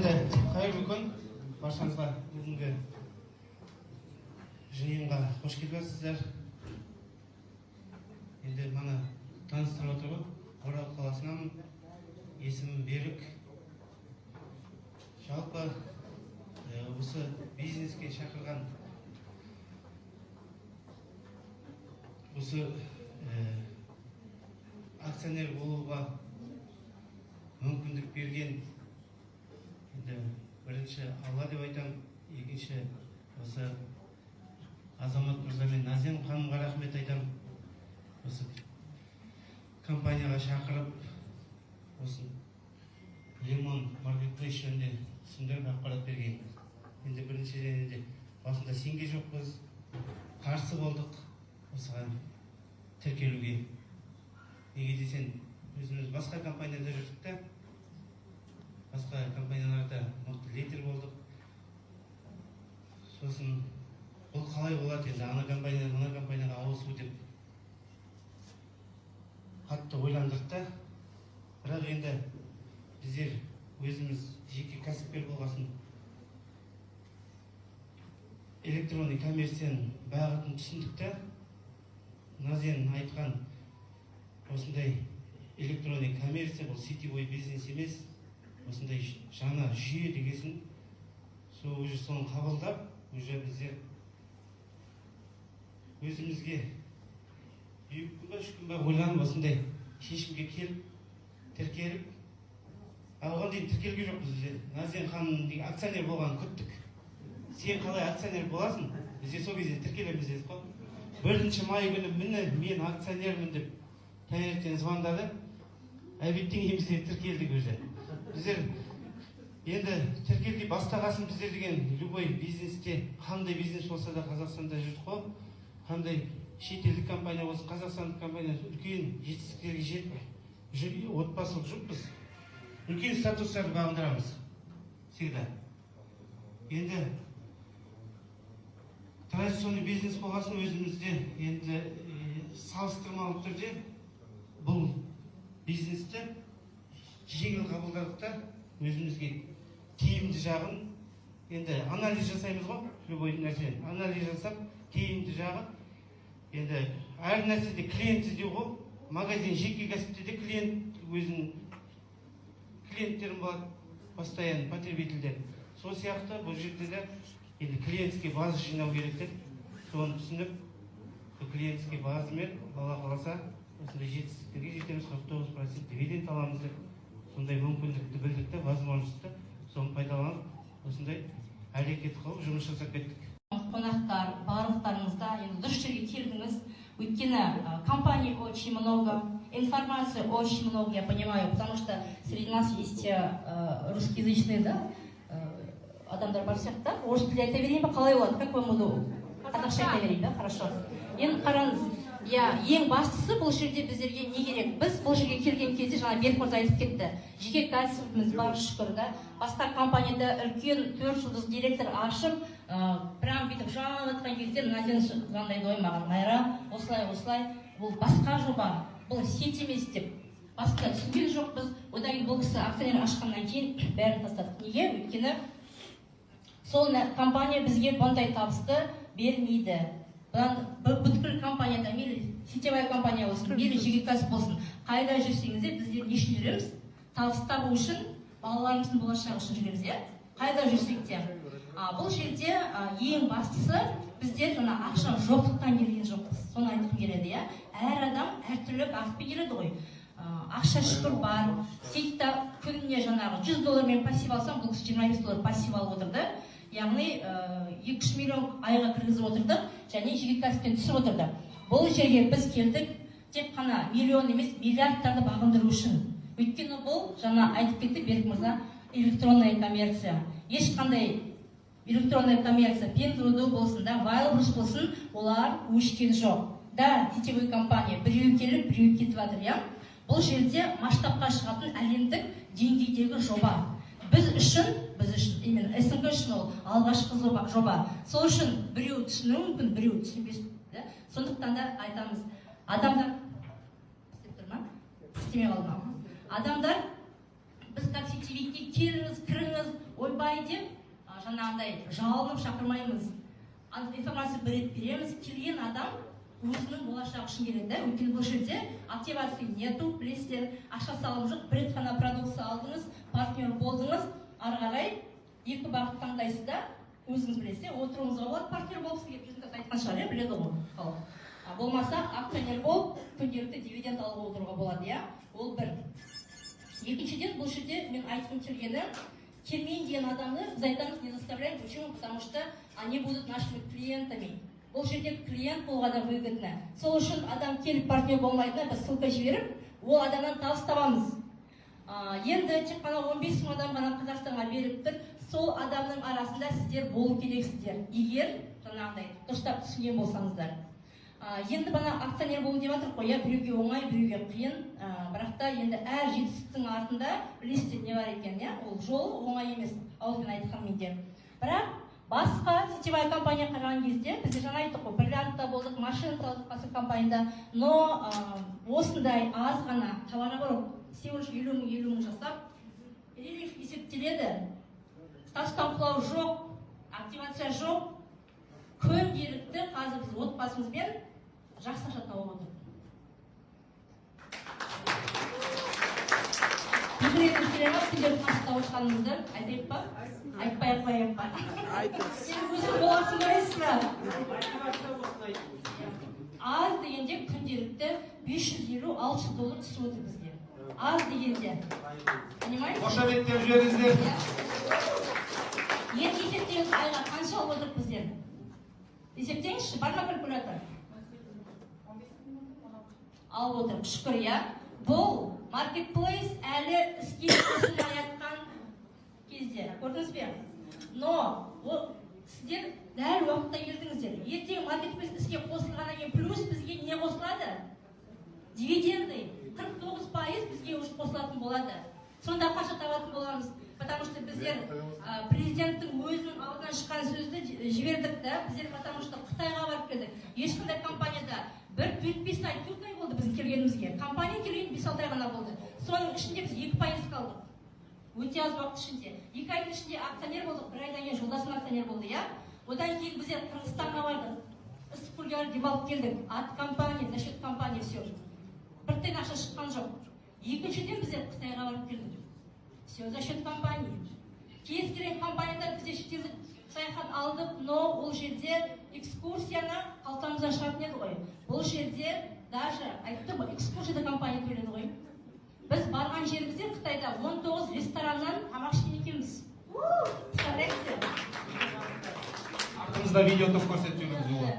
Енді қайырлы күн, баршаңызға бүгінгі жиынға қош келіпсіздер. Енді мана таныстырып отырмын, Орал қаласынан, есімім Берік. Жалпы осы бизнеске шақырған осы акционер болуға мүмкіндік берген бірінші Алла деп айтам, екінші осы Азамат мырза мен Назен ханымға рахмет айтам. Осы компанияға шақырып, осы Лимон маркетплейс жөнінде түсіндіріп ақпарат берген. Енді біріншіден басында сенген жоқпыз, қарсы болдық осыған тіркелуге. Неге десең, өзіміз басқа компанияда жүрдік та, басқа компанияларда мықты лидер болдық. Сосын бұл қалай болады енді, ана компаниядан мына компанияға ауысу деп қатты ойландық та. Бірақ енді біздер өзіміз жеке кәсіпкер болғасын электронный коммерцияның бағытын түсіндік та. Назен айтқан осындай электронный коммерция бұл сетевой бизнес емес, осындай жаңа жүйе дегесін, соны қабылдап, уже біздер өзімізге 2 күн ба 3 күн ба ойланып осындай шешімге келіп, тіркеліп, оған дейін тіркелген жоқпыз біздер. Назен ханым акционер болғанын күттік. Сен қалай акционер боласың? Біздер сол кезде тіркелеміз дедік қой. 1 май күні мен акционермін деп таңертең звондады. Әбеттен кейін біздер тіркелдік уже. Біздер енді тіркелге бастағасын біздер деген любой бизнесте, қандай бизнес болса да Қазақстанда жүрдік қой. Қандай шетелдік компания болсын, қазақстандық компания үлкен жетістіктерге жетіп, отбасылық жұппыз. Үлкен статустарды бағындырамыз. Всегда. Енді традиционный бизнес болғасын өзімізде енді салыстырмалы түрде бұл бизнесті жеңіл қабылдадық та, өзімізге тиімді жағын енді анализ жасаймыз ғой, любой нәрсе анализ жасап, тиімді жағы енді әр нәрседе клиент іздеу ғой. Магазин жеке кәсіпте де клиент өзінің клиенттерін болады, постоянно потребительдер. Сол сияқты бұл жерде де енді клиентский база жинау керек деп, соны түсініп, клиентский базамен Алла қаласа осындай жетістіктерге жетеміз, 49% дивиденд аламыз деп, сондай мүмкіндікті білдік те, возможностьті соны пайдаланып, осындай әрекет қылып жұмыс жасап кеттік. Қонақтар, барлықтарыңызда енді дұрыс жерге келдіңіз. Өйткені компаний очень много, информации очень много, я понимаю, потому что среди нас есть русскоязычные, да, адамдар бар сияқты, да? Орыс тілде айта берейін ба, қалай болады, как вам удобно? Қазақша айта берейін, да, хорошо. Енді қараңыз, ең бастысы бұл жерде біздерге не керек? Біз бұл жерге келген кезде жаңа Берік мырза айтып кетті. Жеке кәсібіміз бар, шүкір, да. Басқа компанияда үлкен 4 жұлдыз директор ашып, прям бүйтіп жанып жатқан кезде Назен звондайды, ой маған, Майра, осылай, бұл басқа жоба, бұл сет емес деп. Басқа түсінген жоқпыз. Одан кейін бұл кісі акционер ашқаннан кейін бәрін тастадық. Неге? Өйткені сол компания бізге бұндай табысты бермейді. Бүткіл компанияда, мейлі сетевая компания болсын, мейлі жеке кәсіп болсын, қайда жүрсеңіз де біздер не үшін жүреміз? Табыс табу үшін, балаларымыздың болашағы үшін жүреміз, иә? Қайда жүрсек те. Бұл жерде ең бастысы біздер жаңа ақша жоқтықтан келген жоқпыз. Соны айтқым келеді, иә? Әр адам әртүрлі бағытпен келеді ғой. Ақша шүкір бар. Сейтта күніне жаңағы $100 мен пассив алсам, бұл кісі $25 пассив алып отырды. Яғни 2-3 миллион айға кіргізіп отырдық, және жеке кәсіптен түсіп отырды. Бұл жерге біз келдік, тек қана миллион емес, миллиардтарды бағындыру үшін. Өйткені бұл, жаңа айтып кетті Берік мырза, электронная коммерция. Ешқандай электронная коммерция, Пентруду болсын, да, Вайлбруш болсын, олар өшкен жоқ. Да, сетевой компания біреу келіп, біреу кетіп жатыр, иә? Бұл жерде масштабқа шығатын әлемдік деңгейдегі жоба. Біз үшін, именно СНГ үшін ол алғашқы жоба. Сол үшін біреу түсіну мүмкін, біреу түсінбес. Сондықтан да айтамыз, адамдар, адамдар, біз как сетевикке келіңіз, кіріңіз, ойбай деп жаңағыдай жалынып шақырмаймыз. Информация береміз, келген адам өзінің болашағы үшін келеді. Өйткені бұл жерде активация нету, білесіздер, ақша салым жоқ, бір рет қана продукция алдыңыз, партнер болдыңыз, ары қарай екі бағыт таңдайсыз да, өзіңіз білесіздер, отыруыңызға болады, партнер болып сізге президент айтқан шығар, біледі ғой халық. Болмаса акционер болып, күнделікті дивиденд алып отыруға болады, иә? Ол бір. Екіншіден, бұл жерде мен айтқым келгені, келмейін деген адамды біз айтамыз, не заставляем, почему? Потому что они будут нашими клиентами. Бұл жерде клиент болуға да выгодно. Сол үшін адам келіп партнер болмайтын, біз ссылка жіберіп, ол адамнан табыс табамыз. Енді тек қана 15 мың адам ғана Қазақстанға беріп тұр, сол адамның арасында сіздер болу керексіздер. Егер жаңағыдай дұрыстап түсінген болсаңыздар. Енді бана акционер болу деп жатыр қой, біреуге оңай, біреуге қиын, бірақ та енді әр жетістіктің артында білесіздер не бар екен, ол жолы оңай емес, ауызбен айтқан менде. Бірақ басқа сетевая компания қараған кезде, бізде жаңа айттық қой, бриллиантта болдық, машина тұрдық басқа компанияда, но осындай аз ғана товары бар, всего лишь 50 мың жасап, перерыв есептеледі, статустан құлау жоқ, активация жоқ, күнделікті қазір біз отбасымызбен жақсы ақша тауып отырмыз. Бір рет келеміз, сіздер қашықтап отырғанымызды айтайық па? Айтпай қояйық па? Сен өзің боласың көресің ба? Аз дегенде күнделікті $550-600 түсіп отыр бізге. Аз дегенде. Понимаете? Қошаметтеп жіберіңіздер. Енді есептеңіз айға қанша алып отыр бізден? Есептеңізші, бар ма калькулятор? Алып отыр, шүкір, иә? Бұл маркетплейс әлі іске қосылмай жатқан кезде, көрдіңіз бе? Но сіздер дәл уақытта келдіңіздер. Ертең маркетплейс іске қосылғаннан кейін плюс бізге не қосылады? Дивиденды 49% бізге уже қосылатын болады. Сонда қанша табатын боламыз? Потому что біздер президенттің өзінің алдынан шыққан сөзді жібердік та, біздер потому что Қытайға барып келдік. Ешқандай компанияда бір 4-5 ай, 4 ай болды біздің келгенімізге. Компания келген 5-6 ай ғана болды. Соның ішінде біз 2% қалдық. Өте аз уақыт ішінде. 2 айдың ішінде акционер болдық, 1 айдан кейін жолдасым акционер болды, иә? Одан кейін біздер Қырғызстанға бардық. Ыстықкөлге деп алып келдік. От компании, за счет компании все. Бір тиын ақша шыққан жоқ. Екіншіден біздер Қытайға барып келдік. Все за счет компании. Кез келген компанияда бізде шетелдік саяхат алдық, но ол жерде экскурсияны қалтамыздан шығатын еді ғой. Бұл жерде даже айтты ғой, экскурсияда компания төледі ғой. Біз барған жерімізде Қытайда 19 рестораннан тамақ ішкен екенбіз. Представляете? Артымызда видео топ көрсетіп жүрміз.